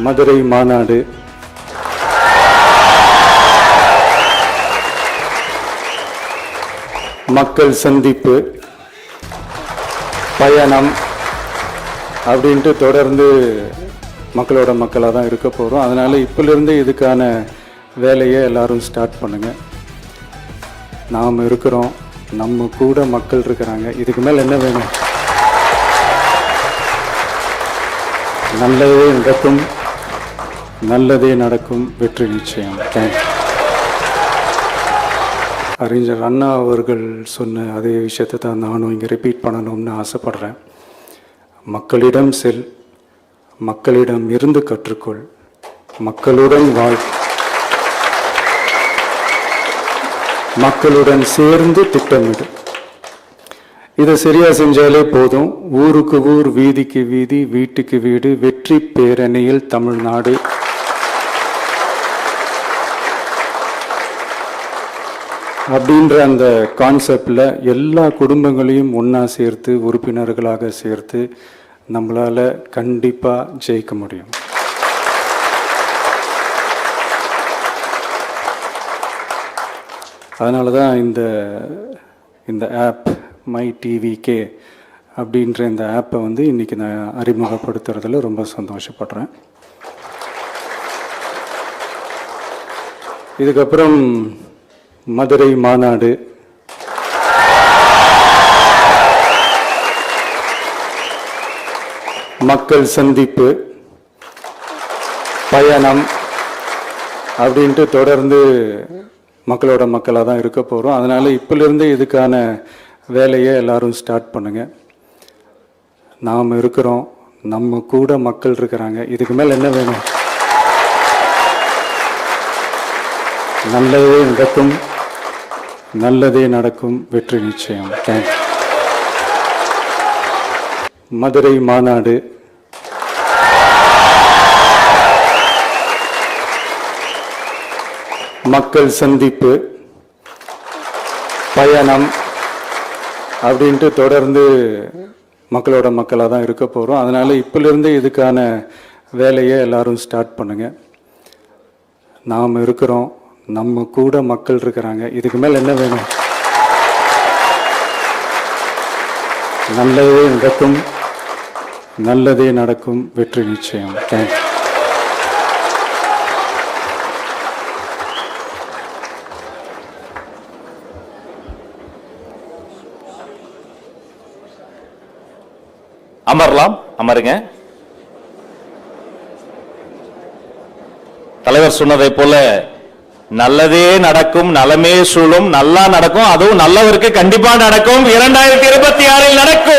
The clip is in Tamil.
மதுரை மாநாடு மக்கள் சந்திப்பு பயணம் அப்படின்ட்டு தொடர்ந்து மக்களோட மக்களாக தான் இருக்க போகிறோம். அதனால் இப்பிலிருந்து இதுக்கான வேலையை எல்லாரும் ஸ்டார்ட் பண்ணுங்கள். நாம் இருக்கிறோம், நம்ம கூட மக்கள் இருக்கிறாங்க. இதுக்கு மேலே என்ன வேணும்? நல்லதே நடக்கும், நல்லதே நடக்கும், வெற்றி நிச்சயம். தேங்க்யூ. அறிஞர் அண்ணா அவர்கள் சொன்ன அதே விஷயத்தை தான் நானும் இங்கே ரிப்பீட் பண்ணணும்னு ஆசைப்படுறேன். மக்களிடம் செல், மக்களிடம் இருந்து கற்றுக்கொள், மக்களுடன் வாழ், மக்களுடன் சேர்ந்து திட்டமிடு. இதை சரியா செஞ்சாலே போதும். ஊருக்கு ஊர், வீதிக்கு வீதி, வீட்டுக்கு வீடு, வெற்றி பேரணியில் தமிழ்நாடு. அப்படின்ற அந்த கான்செப்டில் எல்லா குடும்பங்களையும் ஒன்றா சேர்த்து உறுப்பினர்களாக சேர்த்து நம்மளால் கண்டிப்பாக ஜெயிக்க முடியும். அதனால தான் இந்த ஆப் மை டிவிகே அப்படின்ற இந்த ஆப்பை வந்து இன்றைக்கி நான் அறிமுகப்படுத்துறதுல ரொம்ப சந்தோஷப்படுறேன். இதுக்கப்புறம் மதுரை மாநாடு, மக்கள் சந்திப்பு பயணம் அப்படின்ட்டு தொடர்ந்து மக்களோட மக்களாக தான் இருக்க போகிறோம். அதனால் இப்பிலிருந்து இதுக்கான வேலையை எல்லாரும் ஸ்டார்ட் பண்ணுங்கள். நாம் இருக்கிறோம், நம்ம கூட மக்கள் இருக்கிறாங்க. இதுக்கு மேலே என்ன வேணும்? நல்லதே நடக்கும், நல்லதே நடக்கும், வெற்றி நிச்சயம். தேங்க்யூ. மதுரை மாநாடு மக்கள் சந்திப்பு பயணம் அப்படின்ட்டு தொடர்ந்து மக்களோட மக்களாக தான் இருக்க போகிறோம். அதனால் இப்பிலிருந்து இதுக்கான வேலையை எல்லாரும் ஸ்டார்ட் பண்ணுங்கள். நாம் இருக்கிறோம், நம்ம கூட மக்கள் இருக்கிறாங்க. இதுக்கு மேலே என்ன வேணும்? நல்லதே நடக்கும், நல்லதே நடக்கும், வெற்றி நிச்சயம். தேங்க்யூ. அமரலாம், அமருங்க. தலைவர் சொன்னதை போல நல்லதே நடக்கும், நலமே சூழும், நல்லா நடக்கும், அதுவும் நல்லவருக்கு கண்டிப்பா நடக்கும். 2026 நடக்கும்.